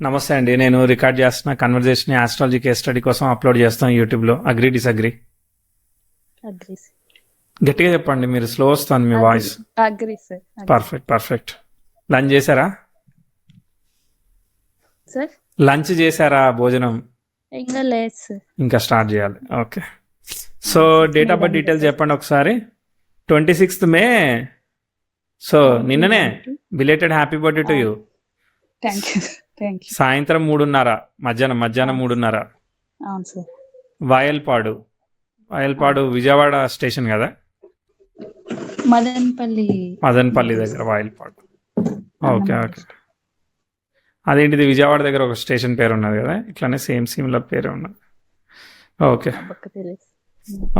నమస్తే అండి. నేను రికార్డ్ చేస్తున్న కన్వర్జేషన్ ఆస్ట్రాలజీ కేస్ స్టడీ కోసం అప్లోడ్ చేస్తాను యూట్యూబ్లో. Agree disagree? Agree sir. గట్టిగా చెప్పండి, మీరు స్లో వస్తుంది మీ voice. Agree sir. Perfect perfect. Lunch చేశారా? సార్ లంచ్ చేశారా? భోజనం ఇంకా లేదు సార్. ఇంకా స్టార్ట్ చేయాలి. Okay. So date of birth details చెప్పండి ఒకసారి. 26th May. సో నిన్ననే belated happy birthday to you. Thank you thank you. సాయంత్రం 3:30, మధ్యాహ్నం 3:30. అవును సార్. వాయల్పాడు విజయవాడ స్టేషన్ కదా? మదన్పల్లి దగ్గర వాయల్పాడు. Okay okay. అదేంటిది, విజయవాడ దగ్గర ఒక స్టేషన్ పేరు ఉన్నది కదా, ఇట్లానే సేమ్ సిమిలర్ పేరు ఉన్నది. Okay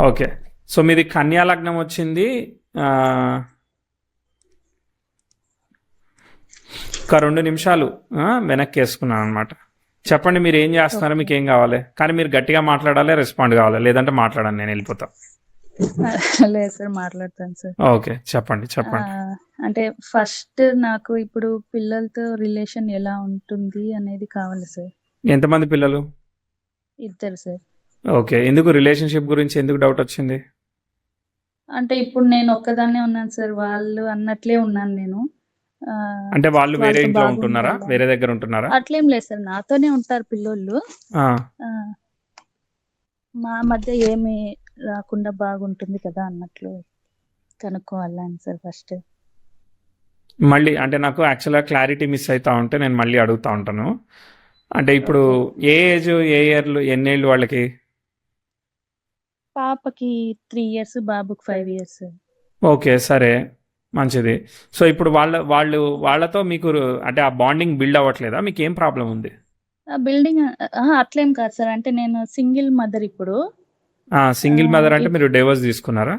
okay. సో మీది కన్యా లగ్నం వచ్చింది. ఒక 2 నిమిషాలు వెనక్కి వేసుకున్నాను అనమాట. చెప్పండి మీరు ఏం చేస్తున్నారో, మీకు ఏం కావాలి, కానీ మీరు గట్టిగా మాట్లాడాలి, రెస్పాండ్ కావాలి, లేదంటే మాట్లాడాను, నేను వెళ్ళిపోతా. లేదు సార్, మాట్లాడతాను సార్. ఓకే చెప్పండి చెప్పండి. అంటే ఫస్ట్ నాకు ఇప్పుడు పిల్లలతో రిలేషన్ ఎలా ఉంటుంది అనేది కావాలి సార్. ఎంతమంది పిల్లలు? 2 సార్. ఓకే. ఎందుకు రిలేషన్షిప్ గురించి ఎందుకు డౌట్ వచ్చింది? అంటే ఇప్పుడు నేను ఒక్కదాన్నే ఉన్నాను సార్, వాళ్ళు అన్నట్లే ఉన్నాను నేను. అంటే వాళ్ళు వేరే ఇంట్లో ఉంటున్నారా, వేరే దగ్గర ఉంటున్నారా? అట్లేం లేదు సార్, నాతోనే ఉంటారు పిల్లోళ్ళు. మా మధ్య ఏమి రాకుండా బాగుంటుంది కదా అన్నట్లు కనుక్కోవాలని సార్ ఫస్ట్. మళ్ళీ అంటే నాకు యాక్చువల్గా క్లారిటీ మిస్ అవుతా ఉంటే నేను మళ్ళీ అడుగుతా ఉంటాను. అంటే ఇప్పుడు ఏ ఏజ్, ఏ ఇయర్లు, ఎన్నేళ్ళు వాళ్ళకి? పాపకి 3 years, బాబుకి 5 years. ఓకే సరే, మంచిది. సో ఇప్పుడు వాళ్ళతో మీకు అంటే ఆ బాండింగ్ బిల్డ్ అవ్వట్లేదా? మీకు ఏం ప్రాబ్లం ఉంది? బిల్డింగ్ అట్లేం కాదు సార్, అంటే నేను సింగిల్ మదర్ ఇప్పుడు. సింగిల్ మదర్ అంటే మీరు డైవర్స్ తీసుకున్నారా?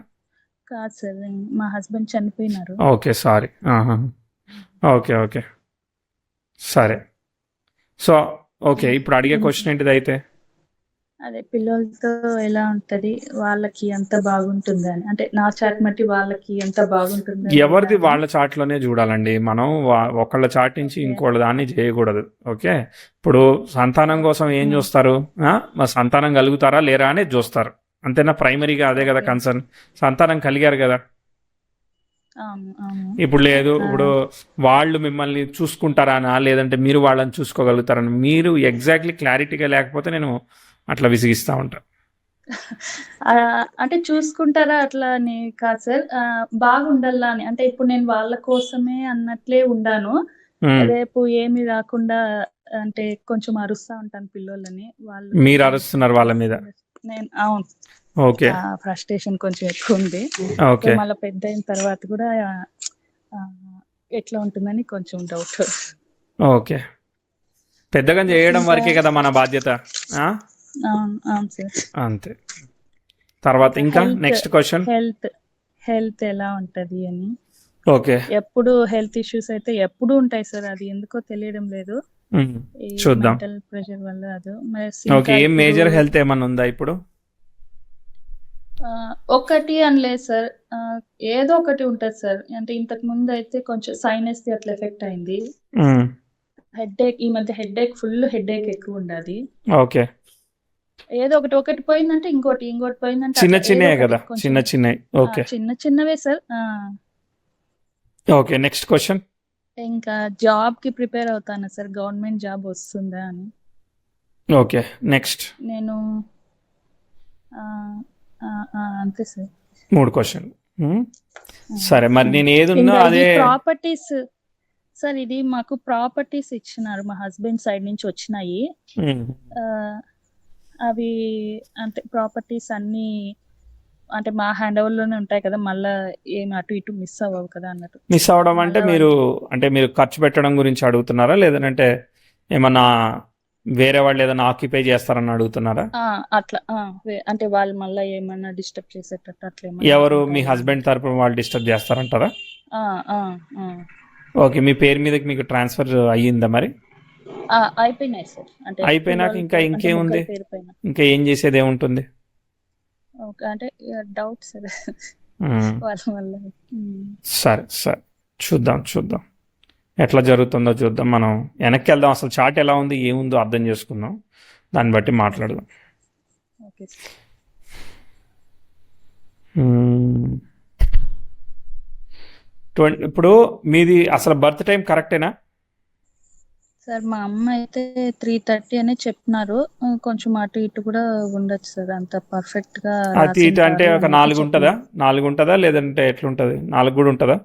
కాదు సార్, మా హస్బెండ్ చనిపోయినారు. Okay sorry. ఓకే ఓకే సరే. సో ఓకే, ఇప్పుడు అడిగే క్వశ్చన్ ఏంటిది అయితే? అదే పిల్లలతో ఎలా ఉంటది, వాళ్ళకి ఎంత బాగుంటుంది అని, అంటే నా చాట్ మట్టి వాళ్ళకి ఎంత బాగుంటుంది. ఎవరిది వాళ్ళ చాట్లోనే చూడాలండి మనం. ఒకళ్ళ చాట్ నుంచి ఇంకోళ్ళ దాన్ని చేయకూడదు. ఓకే. ఇప్పుడు సంతానం కోసం ఏం చూస్తారు? మా సంతానం కలుగుతారా లేరా అనేది చూస్తారు, అంతేనా? ప్రైమరీగా అదే కదా కన్సర్న్. సంతానం కలిగారు కదా. ఇప్పుడు లేదు, ఇప్పుడు వాళ్ళు మిమ్మల్ని చూసుకుంటారానా లేదంటే మీరు వాళ్ళని చూసుకోగలుగుతారని మీరు ఎగ్జాక్ట్లీ క్లారిటీగా లేకపోతే నేను అట్లా విసిగిస్తా ఉంటా. అంటే చూసుకుంటారా అట్లా అని కాదు సార్, బాగుండాలా అని. అంటే ఇప్పుడు నేను వాళ్ళ కోసమే అన్నట్లే ఉండాను. రేపు ఏమి రాకుండా అంటే కొంచెం అరుస్తా ఉంటాను పిల్లలని. వాళ్ళు మీరు అరుస్తున్నారు వాళ్ళ మీద? నేను అవును. ఓకే. ఫ్రస్ట్రేషన్ కొంచెం ఎక్కువ ఉంది. ఓకే. మళ్ళీ పెద్ద అయిన తర్వాత కూడా ఎట్లా ఉంటుందని కొంచెం డౌట్. ఓకే. పెద్దగా చేయడం వరకే కదా మన బాధ్యత. అవును సార్. అంతే. తర్వాత ఇంకా నెక్స్ట్ క్వశ్చన్, హెల్త్ ఎలా ఉంటది అని. ఓకే. ఎప్పుడు హెల్త్ ఇష్యూస్ అయితే ఎప్పుడు ఉంటాయి సార్, అది ఎందుకో తెలియడం లేదు. చూద్దాం. మెంటల్ ప్రెషర్ వల్ల అది. ఓకే. ఏం మేజర్ హెల్త్ ఏమన్నా ఉందా ఇప్పుడు? ఒకటి అని లేదు సార్, ఏదో ఒకటి ఉంటది సార్. అంటే ఇంతకు ముందు అయితే కొంచెం సైనస్ ది అట్లా ఎఫెక్ట్ అయింది. హెడ్ఏక్, ఈ మధ్య ఫుల్ హెడ్ఏక్ ఎక్కువ ఉండదు. ఓకే. ఏదో ఒకటి పోయిందంటే ఇంకోటి పోయిందంటే చిన్నవే కదా, చిన్నవి. ఓకే. చిన్నవే సార్. ఓకే. Next question. ఇంకా జాబ్ కి ప్రిపేర్ అవుతాను సార్, గవర్నమెంట్ జాబ్ వస్తుందా అని. ఓకే. నెక్స్ట్. నేను అంతే సార్. 3 క్వశ్చన్. సరే, మరి నేను ఏదున్నా అదే. ప్రాపర్టీస్ సార్, ఇది మాకు ప్రాపర్టీస్ ఇచ్చినారు, మా హస్బెండ్ సైడ్ నుంచి వచ్చినాయి. అవి అంటే ప్రాపర్టీస్ అన్ని అంటే మా హ్యాండ్ ఓవర్ లోనే ఉంటాయి కదా, మళ్ళీ ఏమి అటు ఇటు మిస్ అవ్వవు కదా అన్నట్టు. మిస్ అవ్వడం అంటే మీరు ఖర్చు పెట్టడం గురించి అడుగుతున్నారా, లేదంటే ఏమన్నా వేరే వాళ్ళు ఏదైనా ఆక్యుపై చేస్తారని అడుగుతున్నారా? అట్లా అంటే వాళ్ళు మళ్ళీ ఏమన్నా డిస్టర్బ్ చేసేటట్టు అట్లా. ఎవరు? మీ హస్బెండ్ తరపున వాళ్ళు డిస్టర్బ్ చేస్తారంటారా? ఓకే. మీ పేరు మీదకి మీకు ట్రాన్స్ఫర్ అయ్యిందా మరి? అయిపోయినాయి సార్. అంటే అయిపోయినాక ఇంకా ఇంకేముంది, ఇంకా ఏం చేసేది ఏముంటుంది? అంటే డౌట్ సార్ వాళ్ళ వల్ల. సరే సరే, చూద్దాం. ఎట్లా జరుగుతుందో చూద్దాం. మనం వెనక్కి వెళ్దాం, అసలు చార్ట్ ఎలా ఉంది ఏముందో అర్థం చేసుకుందాం, దాన్ని బట్టి మాట్లాడదాం. Okay sir. ఇప్పుడు మీది అసలు బర్త్ టైం కరెక్టేనా? సార్ మా అమ్మ అయితే 3:30 అనే చెప్తున్నారు. కొంచెం అటు ఇటు కూడా ఉండొచ్చు సార్, అంత పర్ఫెక్ట్ గా అటు ఇటు అంటే ఒక 4 ఉంటుందా? 4 ఉంటుందా లేదంటే ఎట్లుంటుంది? 4 కూడా ఉంటుందా?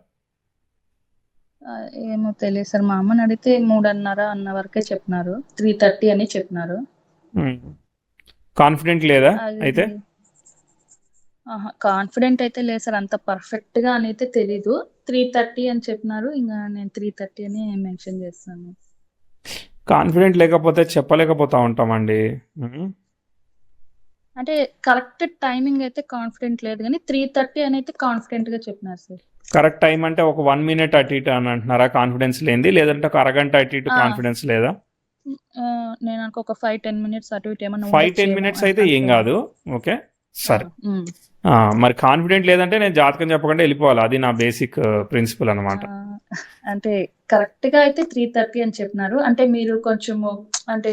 ఏమో తెలియదు సార్, మా అమ్మని అడిగితే 3:30 అన్న వరకే చెప్పినారు, 3:30 అని చెప్పినారు. కాన్ఫిడెంట్ లేదా అయితే? కాన్ఫిడెంట్ అయితే లేదు సార్, అంత పర్ఫెక్ట్ గా అని అయితే తెలీదు. 3:30 అని చెప్పినారు, ఇంకా నేను 3:30 అని మెన్షన్ చేస్తాను. కాన్ఫిడెంట్ లేకపోతే చెప్పలేకపోతా ఉంటామండి. అంటే కరెక్ట్ టైమింగ్ అయితే కాన్ఫిడెంట్ లేదు, కానీ 3:30 అని అయితే కాన్ఫిడెంట్ గా చెప్పినారు సార్. కరెక్ట్ టైం అంటే ఒక 1 మినిట్ అటు ఇటు అని అంటున్నారా కాన్ఫిడెన్స్ లేనిది, లేదంటే ఒక అరగంట అటు ఇటు కాన్ఫిడెన్స్ లేదా? నేను ఒక 5-10 మినిట్స్ అటు ఇటు ఏమన్నా 5-10 మినిట్స్ అయితే ఏం కాదు. ఓకే సరే. మరి కాన్ఫిడెంట్ లేదంటే నేను జాతకం చెప్పకుండా వెళ్ళిపోవాలి, అది నా బేసిక్ ప్రిన్సిపల్ అనమాట. అంటే కరెక్ట్ గా అయితే 3:30 అని చెప్పినారు. అంటే మీరు కొంచెము అంటే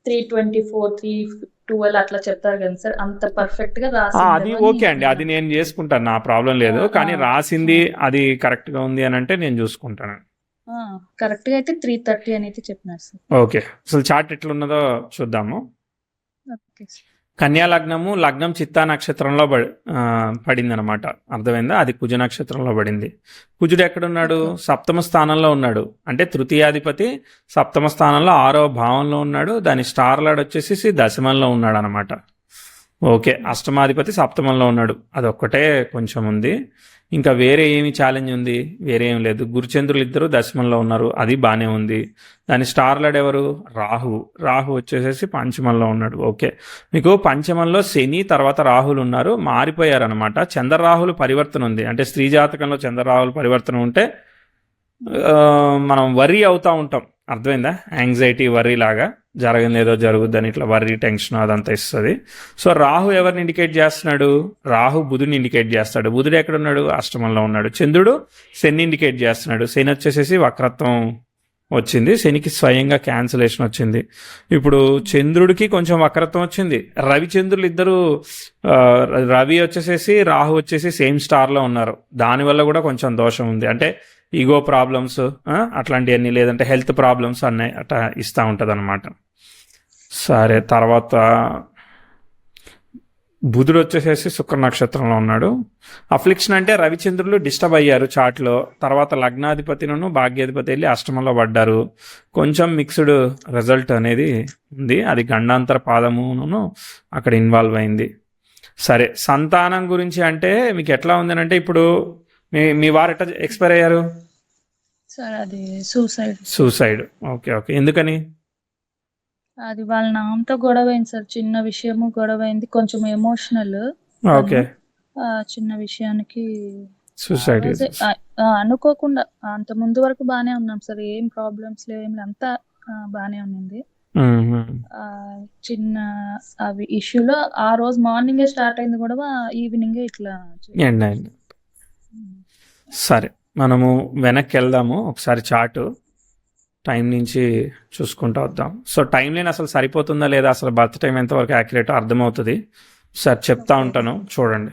3:24, 3:12 అట్లా చెప్తారు కదా సార్, అంత పర్ఫెక్ట్ గా రాసి అది ఓకే అండి, అది నేను చేసుకుంటాను, నా ప్రాబ్లం లేదు. కానీ రాసింది అది కరెక్ట్ గా ఉంది అని అంటే నేను చూసుకుంటాను. కరెక్ట్ గా అయితే 3:30 అని అయితే చెప్పినారు సార్. ఓకే, అసలు చార్ట్ ఎట్లున్నదో చూద్దాము. Okay sir. కన్యా లగ్నము, లగ్నం చిత్తా నక్షత్రంలో పడింది అనమాట, అర్థమైందా? అది కుజ నక్షత్రంలో పడింది. కుజుడు ఎక్కడున్నాడు? సప్తమ స్థానంలో ఉన్నాడు. అంటే తృతీయాధిపతి సప్తమ స్థానంలో 6వ భావంలో ఉన్నాడు. దాని స్టార్ లార్డ్ వచ్చేసి దశమంలో ఉన్నాడు అనమాట. ఓకే, అష్టమాధిపతి సప్తమంలో ఉన్నాడు, అదొక్కటే కొంచెం ఉంది. ఇంకా వేరే ఏమి ఛాలెంజ్ ఉంది? వేరే ఏం లేదు. గురుచంద్రులు ఇద్దరు దశమంలో ఉన్నారు, అది బాగానే ఉంది. దాని స్టార్ లార్డ్ ఎవరు? రాహు. రాహు వచ్చేసేసి పంచమంలో ఉన్నాడు. ఓకే, మీకు పంచమంలో శని తర్వాత రాహులు ఉన్నారు, మారిపోయారనమాట. చంద్రరాహులు పరివర్తన ఉంది. అంటే స్త్రీ జాతకంలో చంద్రరాహులు పరివర్తన ఉంటే మనం వర్రీ అవుతూ ఉంటాం, అర్థమైందా? యాంగ్జైటీ, వర్రీ లాగా జరగదు ఏదో జరుగుద్దని ఇట్లా వర్రీ, టెన్షన్ అదంతా ఇస్తుంది. సో రాహు ఎవరిని ఇండికేట్ చేస్తున్నాడు? రాహు బుధుని ఇండికేట్ చేస్తాడు. బుధుడు ఎక్కడున్నాడు? అష్టమంలో ఉన్నాడు. చంద్రుడు శని ఇండికేట్ చేస్తున్నాడు. శని వచ్చేసేసి వక్రత్వం వచ్చింది, శనికి స్వయంగా క్యాన్సిలేషన్ వచ్చింది. ఇప్పుడు చంద్రుడికి కొంచెం వక్రత్వం వచ్చింది. రవిచంద్రులు ఇద్దరు, రవి వచ్చేసేసి రాహు వచ్చేసి సేమ్ స్టార్లో ఉన్నారు, దానివల్ల కూడా కొంచెం దోషం ఉంది. అంటే ఈగో ప్రాబ్లమ్స్ అట్లాంటివన్నీ, లేదంటే హెల్త్ ప్రాబ్లమ్స్ అన్నీ అట్లా ఇస్తూ ఉంటుంది అనమాట. సరే, తర్వాత బుధుడు వచ్చేసేసి శుక్ర నక్షత్రంలో ఉన్నాడు. అఫ్లిక్షన్ అంటే రవిచంద్రులు డిస్టర్బ్ అయ్యారు చార్ట్లో. తర్వాత లగ్నాధిపతిను భాగ్యాధిపతి వెళ్ళి అష్టమంలో పడ్డారు. కొంచెం మిక్స్డ్ రిజల్ట్ అనేది ఉంది, అది గండాంతర పాదమును అక్కడ ఇన్వాల్వ్ అయింది. సరే, సంతానం గురించి అంటే మీకు ఎట్లా ఉంది అంటే, ఇప్పుడు మీ వారు ఎట్లా ఎక్స్పైర్ అయ్యారు? సార్ అది సూసైడ్. ఓకే ఓకే, ఎందుకని? అది వాళ్ళ నాన్నతో గొడవ అయింది సార్, చిన్న విషయము గొడవ అయింది, కొంచెం ఎమోషనల్. ఓకే, చిన్న విషయానికి సూసైడ్. అనుకోకుండా, అంత ముందు వరకు బానే ఉన్నాం సార్, ఏం ప్రాబ్లమ్స్ లేవు, అంతా బానే ఉన్నింది. చిన్న అవి ఇష్యూలో ఆ రోజు మార్నింగే స్టార్ట్ అయింది గొడవ, ఈవినింగే ఇట్లా ఎండ్ అయింది. సరే, మనము వెనక్కి వెళ్దాము ఒకసారి, చార్టు టైం నుంచి చూసుకుంటూ వద్దాం. సో టైం లైన్ అసలు సరిపోతుందా లేదా, అసలు బర్త్ టైం ఎంతవరకు యాక్యురేట్ అర్థమవుతుంది. సార్ చెప్తా ఉంటాను, చూడండి.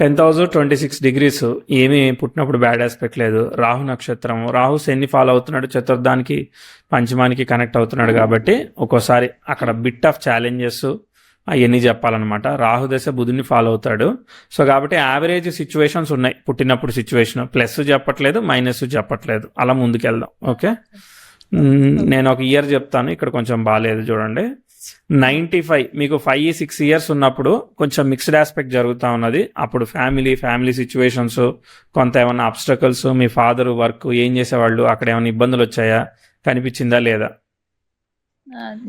10,026 degrees, ఏమీ పుట్టినప్పుడు బ్యాడ్ ఆస్పెక్ట్ లేదు. రాహు నక్షత్రం, రాహు శని ఫాలో అవుతున్నాడు, చతుర్థానికి పంచమానికి కనెక్ట్ అవుతున్నాడు. కాబట్టి ఒక్కోసారి అక్కడ బిట్ ఆఫ్ ఛాలెంజెస్ అవన్నీ చెప్పాలన్నమాట. రాహుదశ బుధుని ఫాలో అవుతాడు. సో కాబట్టి యావరేజ్ సిచ్యువేషన్స్ ఉన్నాయి, పుట్టినప్పుడు సిచ్యువేషన్ ప్లస్ చెప్పట్లేదు, మైనస్ చెప్పట్లేదు, అలా ముందుకెళ్దాం. ఓకే, నేను ఒక ఇయర్ చెప్తాను, ఇక్కడ కొంచెం బాగాలేదు చూడండి. 95, మీకు 5-6 years ఉన్నప్పుడు కొంచెం మిక్స్డ్ ఆస్పెక్ట్ జరుగుతూ ఉన్నది. అప్పుడు ఫ్యామిలీ సిచ్యువేషన్స్, కొంత ఏమన్నా అబ్స్టకల్స్, మీ ఫాదర్ వర్క్ ఏం చేసేవాళ్ళు, అక్కడ ఏమైనా ఇబ్బందులు వచ్చాయా, కనిపించిందా లేదా?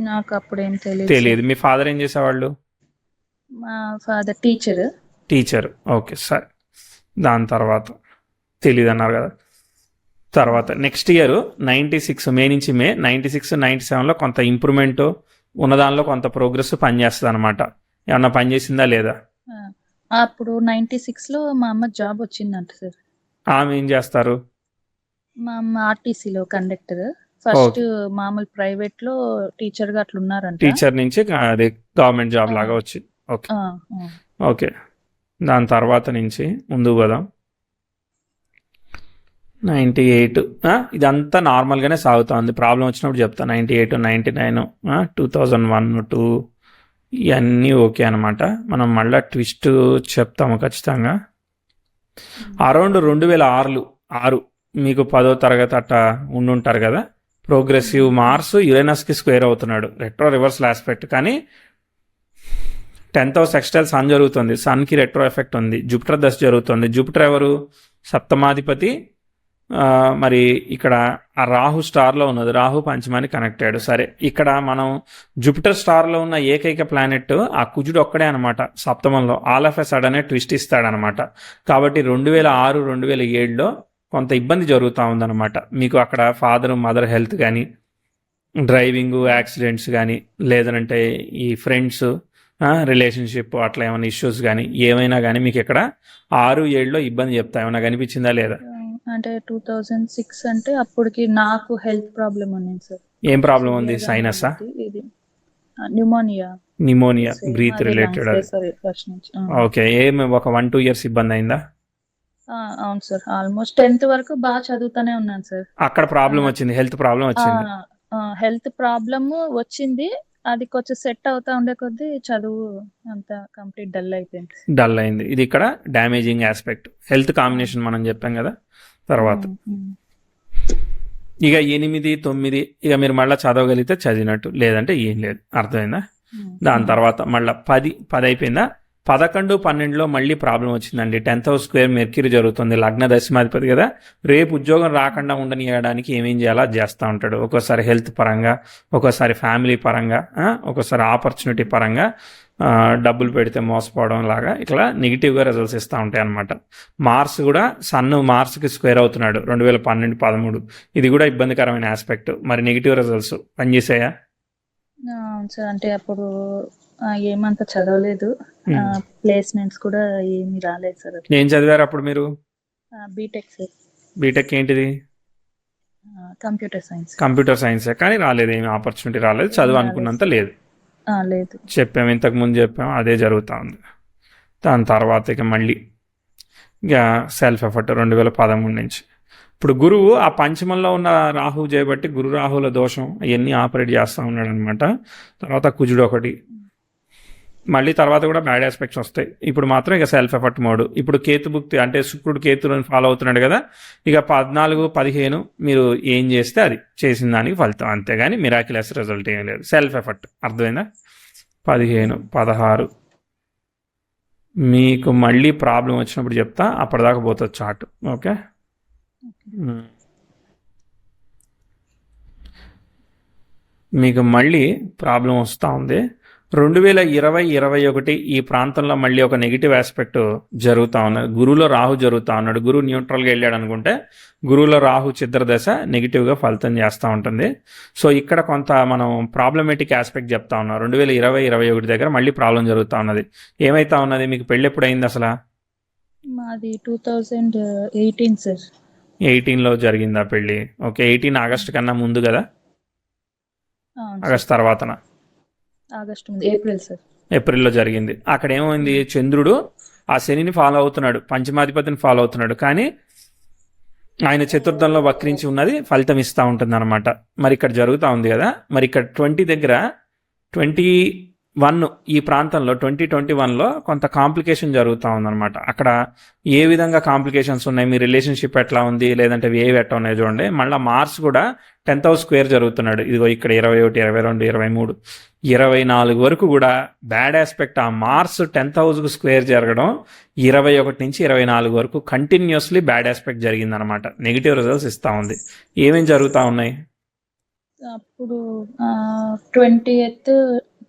నాకు అప్పుడు ఏం తెలియదు. మీ ఫాదర్ ఏం చేసేవాళ్ళు? మా ఫాదర్ టీచర్. ఓకే సరే, దాని తర్వాత తెలియదు అన్నారు కదా. తర్వాత నెక్స్ట్ ఇయర్ 96, మే నుంచి మే 96, 97లో కొంత ఇంప్రూవ్మెంట్ ఉన్నదానిలో కొంత ప్రోగ్రెస్ పనిచేస్తుంది అనమాట. ఏమన్నా పనిచేసిందా లేదా? అప్పుడు 96లో మా అమ్మ జాబ్ వచ్చిందంట సార్. ఆమె ఏం చేస్తారు? మా ఆర్టీసీలో కండక్టర్. ఫస్ట్ మామూలు ప్రైవేట్ లో టీచర్ గా అట్లా ఉన్నారంట. టీచర్ నుంచి అది గవర్నమెంట్ జాబ్ లాగా వచ్చింది. Okay okay. దాని తర్వాత నుంచి ముందుకు పోదాం. 98 ఇదంతా నార్మల్గానే సాగుతుంది. ప్రాబ్లం వచ్చినప్పుడు చెప్తా. 98, 99, 2001, 2 ఇవన్నీ ఓకే అనమాట. మనం మళ్ళీ ట్విస్ట్ చెప్తాము ఖచ్చితంగా. అరౌండ్ 2006 మీకు 10వ తరగతి అట్టా ఉండుంటారు కదా. ప్రోగ్రెసివ్ మార్స్ యురేనస్కి స్క్వేర్ అవుతున్నాడు, రెట్రో రివర్సల్ ఆస్పెక్ట్. కానీ 10th సెక్స్టైల్ సన్ జరుగుతుంది, సన్కి రెట్రో ఎఫెక్ట్ ఉంది. జూపిటర్ దశ జరుగుతుంది. జూపిటర్ ఎవరు? సప్తమాధిపతి. మరి ఇక్కడ ఆ రాహు స్టార్లో ఉన్నది, రాహు పంచమానికి కనెక్టెడ్. సరే, ఇక్కడ మనం జూపిటర్ స్టార్లో ఉన్న ఏకైక ప్లానెట్ ఆ కుజుడు ఒక్కడే అనమాట సప్తమంలో. All of a sudden twist ఇస్తాడనమాట. కాబట్టి 2006, 2007లో కొంత ఇబ్బంది జరుగుతూ ఉందన్నమాట మీకు. అక్కడ ఫాదర్ మదర్ హెల్త్ కానీ, డ్రైవింగ్ యాక్సిడెంట్స్ కానీ, లేదంటే ఈ ఫ్రెండ్స్ రిలేషన్షిప్ అట్లా ఏమైనా ఇష్యూస్ కానీ ఏమైనా కానీ మీకు ఇక్కడ 6-7లో ఇబ్బంది చెప్తా. ఏమైనా కనిపించిందా లేదా? అంటే 2006 అంటే అప్పటికి నాకు హెల్త్ ప్రాబ్లం ఉంది సార్. ఏం ప్రాబ్లం ఉంది? సైనసా? Pneumonia breath related. ఓకే. ఏమి ఒక 1-2 ఇయర్స్ ఇబ్బంది అయిందా? అవును సార్. ఆల్మోస్ట్ 10th వరకు బాగా చదువుతానే ఉన్నాను సార్. అక్కడ ప్రాబ్లం వచ్చింది, హెల్త్ ప్రాబ్లం వచ్చింది. హెల్త్ ప్రాబ్లమ్ వచ్చింది. అది కొంచెం సెట్ అవుతా ఉండే కొద్దీ చదువు అంతా కంప్లీట్ డల్ అయింది. ఇది ఇక్కడ డ్యామేజింగ్ ఆస్పెక్ట్. హెల్త్ కాంబినేషన్ మనం చెప్పాం కదా. తర్వాత ఇక 8, 9 ఇక మీరు మళ్ళీ చదవగలిగితే చదివినట్టు, లేదంటే ఏం లేదు. అర్థమైందా? దాని తర్వాత మళ్ళీ 10 అయిపోయిందా? 11, 12లో మళ్ళీ ప్రాబ్లం వచ్చిందండి. 10th స్క్వేర్ మెర్క్యూరీ జరుగుతుంది, లగ్న దశమాధిపతి కదా. రేపు ఉద్యోగం రాకుండా ఉండనియడానికి ఏమేం చేయాలో అది చేస్తూ ఉంటాడు. ఒక్కోసారి హెల్త్ పరంగా, ఒక్కోసారి ఫ్యామిలీ పరంగా, ఒక్కోసారి ఆపర్చునిటీ పరంగా డబ్బులు పెడితే మోసపోవడం లాగా ఇట్లా నెగిటివ్గా రిజల్ట్స్ ఇస్తూ ఉంటాయి అనమాట. మార్స్ కూడా సన్ మార్స్కి స్క్వేర్ అవుతున్నాడు 2012, 13. ఇది కూడా ఇబ్బందికరమైన ఆస్పెక్ట్. మరి నెగిటివ్ రిజల్ట్స్ పనిచేసాయా? సార్ అంటే అప్పుడు ఏమంత చదవలేదు, ప్లేస్మెంట్స్ కూడా ఏమి రాలేదు సార్. ఏం చదివారు అప్పుడు మీరు? BTech sir. బీటెక్ ఏంటిది? Computer science. కానీ రాలేదు, ఏమి ఆపర్చునిటీ రాలేదు, చదువు అనుకున్నంత లేదు. చెప్పాము, ఇంతకు ముందు చెప్పాము, అదే జరుగుతూ ఉంది. దాని తర్వాత ఇక మళ్ళీ ఇక సెల్ఫ్ ఎఫర్ట్ 2013 నుంచి. ఇప్పుడు గురువు ఆ పంచమంలో ఉన్న రాహువు చేయబట్టి గురు రాహువుల దోషం అవన్నీ ఆపరేట్ చేస్తూ ఉన్నాడు అనమాట. తర్వాత కుజుడు ఒకటి, మళ్ళీ తర్వాత కూడా బ్యాడ్ ఆస్పెక్ట్స్ వస్తాయి. ఇప్పుడు మాత్రం ఇక సెల్ఫ్ ఎఫర్ట్ మోడ్. ఇప్పుడు కేతు భుక్తి అంటే శుక్రుడు కేతులను ఫాలో అవుతున్నాడు కదా. ఇక 14, 15 మీరు ఏం చేస్తే అది చేసిన దానికి ఫలితం, అంతేగాని మిరాక్యులస్ రిజల్ట్ ఏం లేదు. Self effort. అర్థమైందా? 15, 16 మీకు మళ్ళీ ప్రాబ్లం వచ్చినప్పుడు చెప్తా, అప్పటిదాకా పోతుంది చార్ట్. ఓకే. మీకు మళ్ళీ ప్రాబ్లం వస్తూ ఉంది. 2020, 21 ఈ ప్రాంతంలో మళ్ళీ ఒక నెగిటివ్ ఆస్పెక్ట్ జరుగుతూ ఉన్నది. గురువులో రాహు జరుగుతూ ఉన్నాడు. గురువు న్యూట్రల్గా వెళ్ళాడు అనుకుంటే గురువులో రాహు చిత్ర దశ నెగిటివ్గా ఫలితం చేస్తూ ఉంటుంది. సో ఇక్కడ కొంత మనం ప్రాబ్లమేటిక్ ఆస్పెక్ట్ చెప్తా ఉన్నాం. 2020, 21 దగ్గర మళ్ళీ ప్రాబ్లం జరుగుతూ ఉన్నది. ఏమైతా ఉన్నది? మీకు పెళ్ళి ఎప్పుడు అయింది అసలు? మాది 2018 సార్. 18లో జరిగిందా పెళ్ళి? ఓకే. 18 ఆగస్టు కన్నా ముందు కదా? ఆగస్ట్ తర్వాతనా? ఏప్రిల్లో జరిగింది. అక్కడ ఏమైంది? చంద్రుడు ఆ శనిని ఫాలో అవుతున్నాడు, పంచమాధిపతిని ఫాలో అవుతున్నాడు, కానీ ఆయన చతుర్థంలో వక్రించి ఉన్నది ఫలితం ఇస్తూ ఉంటుంది అనమాట. మరి ఇక్కడ జరుగుతూ ఉంది కదా. మరి ఇక్కడ 20 దగ్గర 21 ఈ ప్రాంతంలో 2021లో కొంత కాంప్లికేషన్ జరుగుతూ ఉందన్నమాట. అక్కడ ఏ విధంగా కాంప్లికేషన్స్ ఉన్నాయి, మీ రిలేషన్షిప్ ఎట్లా ఉంది, లేదంటే ఏవి ఎట్లా ఉన్నాయి చూడండి. మళ్ళీ మార్స్ కూడా 10th స్క్వేర్ జరుగుతున్నాడు. ఇదిగో ఇక్కడ 21, 22, 23, 24 వరకు కూడా బ్యాడ్ ఆస్పెక్ట్. ఆ మార్స్ 10th స్క్వేర్ జరగడం 21 నుంచి 24 వరకు కంటిన్యూస్లీ బ్యాడ్ ఆస్పెక్ట్ జరిగిందనమాట. నెగిటివ్ రిజల్ట్స్ ఇస్తూ ఉంది. ఏమేమి జరుగుతూ ఉన్నాయి? అప్పుడు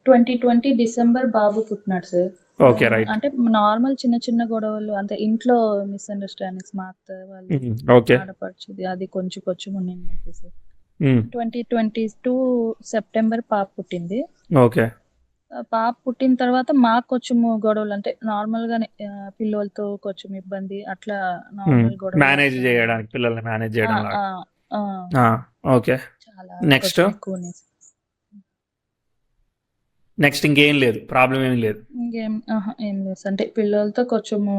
2020 డిసెంబర్ బాబు పుట్టినాడు సార్. Okay, right. అంటే నార్మల్ చిన్న గొడవలు, అంటే ఇంట్లో మిస్అండర్స్టాండింగ్స్, మా అత్త వాళ్ళు ఆడపడుచుది అది కొంచెం ఉండింది సార్. 2022 సెప్టెంబర్ పాప పుట్టింది. ఓకే. పాప పుట్టిన తర్వాత మాకు కొంచెము గొడవలు అంటే నార్మల్ గానే పిల్లలతో కొంచెం ఇబ్బంది అట్లా నార్మల్ గొడవలు మేనేజ్ వస్తాయి. చేయడానికి, పిల్లల్ని మేనేజ్ ఆ, చేయడం ఆ, లాగా. ఆ, ఓకే. చాలా నెక్స్ట్ కొంచెం ఎక్కువ ఉన్నాయి. నెక్స్ట్ ఇంకేం లేదు, ప్రాబ్లం ఏం లేదు. ఏం లేదు అంటే పిల్లలతో కొంచెము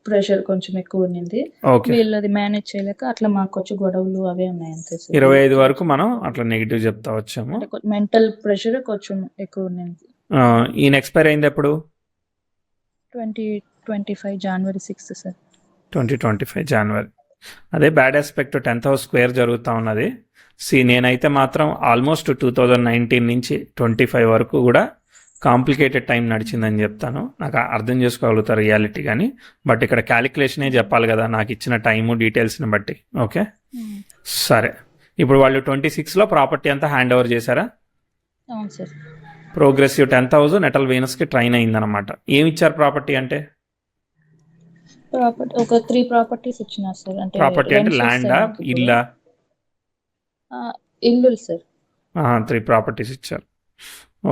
ప్రెషర్ కొంచెం ఎక్కువ ఉన్నింది. ఓకే. వీళ్ళది మేనేజ్ చేయలేక అట్లా మాకు కొంచెం గొడవలు అవే ఉన్నాయి అంతే సార్. 25 వరకు మనం అట్లా నెగిటివ్ చెప్తా వచ్చాము. అంటే మెంటల్ ప్రెషర్ కొంచెం ఎక్కువ ఉన్నింది. ఈయన ఎక్స్పైర్ అయింది ఎప్పుడు? 2025 జనవరి 6 సార్. 2025 జనవరి. అదే bad aspect 10th house square జరుగుతూ ఉన్నది. నేనైతే మాత్రం ఆల్మోస్ట్ 2019 నుంచి 25 వరకు కూడా కాంప్లికేటెడ్ టైం నడిచిందని చెప్తాను. నాకు అర్థం చేసుకోగలుగుతారు రియాలిటీ కానీ, బట్ ఇక్కడ క్యాలిక్యులేషనే చెప్పాలి కదా నాకు ఇచ్చిన టైము డీటెయిల్స్ని బట్టి. ఓకే సరే. ఇప్పుడు వాళ్ళు 26లో ప్రాపర్టీ అంతా హ్యాండ్ ఓవర్ చేశారా? అవును sir. Progressive 10th house natal వీనస్కి ట్రైన్ అయిందనమాట. ఏమి ఇచ్చారు ప్రాపర్టీ అంటే? ప్రాపర్టీ ఒక 3 ప్రాపర్టీస్ ఇచ్చినారు సార్. అంటే ప్రాపర్టీ అంటే ల్యాండా, ఇల్లా? ఇల్లు సార్. 3 ప్రాపర్టీస్ ఇచ్చారు.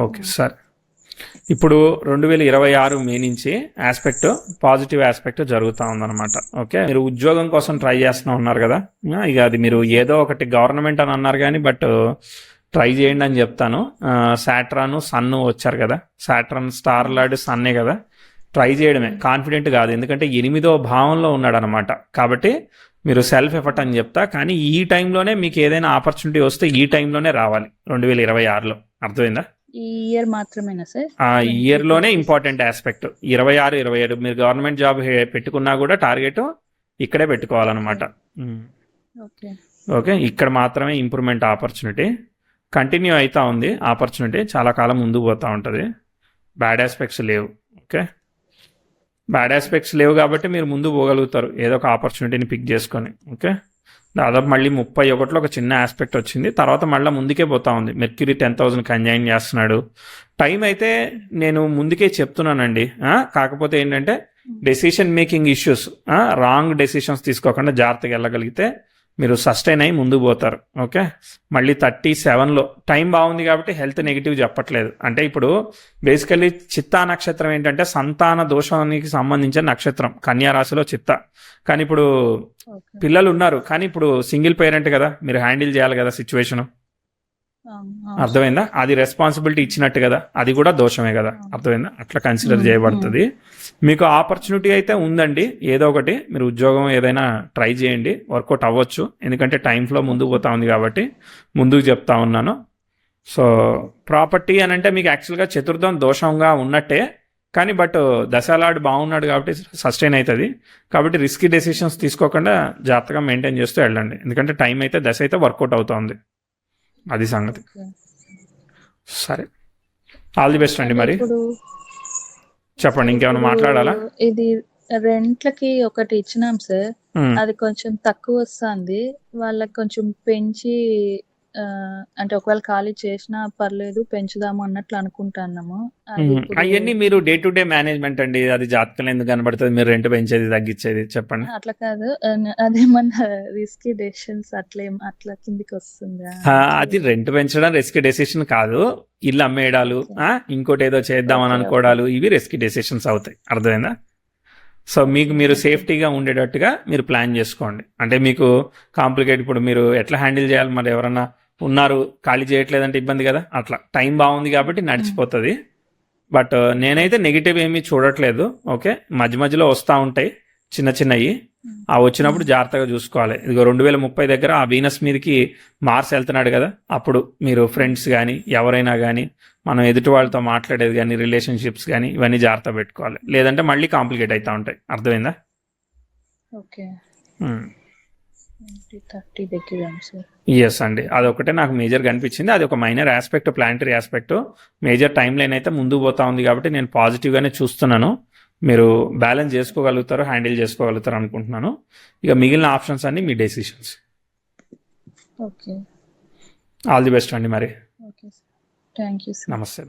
ఓకే సరే. ఇప్పుడు 2026 మే నుంచి ఆస్పెక్ట్ పాజిటివ్ ఆస్పెక్ట్ జరుగుతూ ఉందన్నమాట. ఓకే, మీరు ఉద్యోగం కోసం ట్రై చేస్తూ ఉన్నారు కదా, ఇక అది మీరు ఏదో ఒకటి గవర్నమెంట్ అని అన్నారు కానీ బట్ ట్రై చేయండి అని చెప్తాను. సాట్రాను సన్ను వచ్చారు కదా, సాట్రాన్ స్టార్ లార్డ్ సన్నే కదా, ట్రై చేయడమే, కాన్ఫిడెంట్ కాదు, ఎందుకంటే 8వ భావంలో ఉన్నాడు అనమాట. కాబట్టి మీరు సెల్ఫ్ ఎఫర్ట్ అని చెప్తా, కానీ ఈ టైంలోనే మీకు ఏదైనా ఆపర్చునిటీ వస్తే ఈ టైంలోనే రావాలి 2026లో. అర్థమైందా? ఈ ఇయర్ మాత్రమేనా సార్? ఆ ఇయర్లోనే ఇంపార్టెంట్ ఆస్పెక్ట్ 26, 27 మీరు గవర్నమెంట్ జాబ్ పెట్టుకున్నా కూడా టార్గెట్ ఇక్కడే పెట్టుకోవాలన్నమాట. ఓకే, ఇక్కడ మాత్రమే ఇంప్రూవ్మెంట్ ఆపర్చునిటీ కంటిన్యూ అవుతా ఉంది. ఆపర్చునిటీ చాలా కాలం ముందుకు పోతూ ఉంటుంది. బ్యాడ్ ఆస్పెక్ట్స్ లేవు. ఓకే, బ్యాడ్ ఆస్పెక్ట్స్ లేవు కాబట్టి మీరు ముందు పోగలుగుతారు ఏదో ఒక ఆపర్చునిటీని పిక్ చేసుకొని. ఓకే, దాదాపు మళ్ళీ 31లో ఒక చిన్న ఆస్పెక్ట్ వచ్చింది, తర్వాత మళ్ళీ ముందుకే పోతా ఉంది. మెర్క్యూరీ 10,000 కంజైన్ చేస్తున్నాడు. టైం అయితే నేను ముందుకే చెప్తున్నానండి. కాకపోతే ఏంటంటే decision making issues, wrong decisions తీసుకోకుండా జాగ్రత్తగా వెళ్ళగలిగితే మీరు సస్టైన్ అయ్యి ముందుకు పోతారు. ఓకే, మళ్ళీ 37లో టైం బాగుంది కాబట్టి హెల్త్ నెగిటివ్ చెప్పట్లేదు. అంటే ఇప్పుడు బేసికల్లీ చిత్తా నక్షత్రం ఏంటంటే సంతాన దోషానికి సంబంధించిన నక్షత్రం, కన్యా రాశిలో చిత్త. కానీ ఇప్పుడు పిల్లలు ఉన్నారు, కానీ ఇప్పుడు సింగిల్ పేరెంట్ కదా, మీరు హ్యాండిల్ చేయాలి కదా సిచ్యువేషన్. అర్థమైందా? అది రెస్పాన్సిబిలిటీ ఇచ్చినట్టు కదా, అది కూడా దోషమే కదా. అర్థమైందా? అట్లా కన్సిడర్ చేయబడుతుంది. మీకు ఆపర్చునిటీ అయితే ఉందండి, ఏదో ఒకటి మీరు ఉద్యోగం ఏదైనా ట్రై చేయండి, వర్కౌట్ అవ్వచ్చు. ఎందుకంటే టైం ఫ్లో ముందుకు పోతా ఉంది కాబట్టి ముందుకు చెప్తా ఉన్నాను. సో ప్రాపర్టీ అని అంటే మీకు యాక్చువల్గా చతుర్థం దోషంగా ఉన్నట్టే, కానీ బట్ దశాలాడు బాగున్నాడు కాబట్టి సస్టైన్ అవుతుంది. కాబట్టి రిస్కీ డెసిషన్స్ తీసుకోకుండా జాగ్రత్తగా మెయింటైన్ చేస్తూ వెళ్ళండి, ఎందుకంటే టైం అయితే దశ అయితే వర్కౌట్ అవుతుంది. అది సంగతి. సరే, ఆల్ ది బెస్ట్ అండి. మరి చెప్పండి, ఇంకేమైనా మాట్లాడాలా? ఇది రెంట్లకి ఒకటి ఇచ్చినాం సార్, అది కొంచెం తక్కువ వస్తుంది. వాళ్ళకి కొంచెం పెంచి అంటే ఒకవేళ ఖాళీ చేసినా పర్లేదు పెంచుదాము అన్నట్లు అనుకుంటున్నాము. అవన్నీ మీరు డే టు డే మేనేజ్మెంట్ అండి, అది జాతకంలో ఎందుకు కనబడుతుంది మీరు రెంట్ పెంచేది తగ్గించేది? చెప్పండి. అట్లా కాదు, అదేమన్నా రిస్కీ డెసిషన్స్ అట్లా కిందికి వస్తుందా? అది రెంట్ పెంచడం రిస్కీ డెసిషన్ కాదు, ఇల్లు అమ్మేయడాలు, ఇంకోటి ఏదో చేద్దామని అనుకోవడాలు, ఇవి రిస్కీ డెసిషన్స్ అవుతాయి. అర్థమైందా? సో మీకు మీరు సేఫ్టీగా ఉండేటట్టుగా మీరు ప్లాన్ చేసుకోండి. అంటే మీకు కాంప్లికేట్, ఇప్పుడు మీరు ఎట్లా హ్యాండిల్ చేయాలి, మరి ఎవరన్నా ఉన్నారు ఖాళీ చేయట్లేదంటే ఇబ్బంది కదా. అట్లా టైం బాగుంది కాబట్టి నడిచిపోతుంది. బట్ నేనైతే నెగిటివ్ ఏమీ చూడట్లేదు. ఓకే, మధ్య మధ్యలో వస్తూ ఉంటాయి చిన్న చిన్నవి, ఆ వచ్చినప్పుడు జాగ్రత్తగా చూసుకోవాలి. ఇదిగో 2030 దగ్గర ఆ వీనస్ మీదకి మార్స్ వెళ్తున్నాడు కదా, అప్పుడు మీరు ఫ్రెండ్స్ కానీ ఎవరైనా కానీ మనం ఎదుటి వాళ్ళతో మాట్లాడేది కానీ రిలేషన్షిప్స్ కానీ ఇవన్నీ జాగ్రత్త పెట్టుకోవాలి, లేదంటే మళ్ళీ కాంప్లికేట్ అవుతూ ఉంటాయి. అర్థమైందా? ఓకే, ఎస్ అండి, అదొకటే నాకు మేజర్ కనిపించింది. అది ఒక minor aspect, planetary aspect. Major timeline అయితే ముందుకు పోతా ఉంది కాబట్టి నేను పాజిటివ్గానే చూస్తున్నాను. మీరు బ్యాలెన్స్ చేసుకోగలుగుతారు, హ్యాండిల్ చేసుకోగలుగుతారు అనుకుంటున్నాను. ఇక మిగిలిన ఆప్షన్స్ అన్ని మీ decisions. Okay, all the best అండి. మరి థ్యాంక్ యూ. నమస్తే.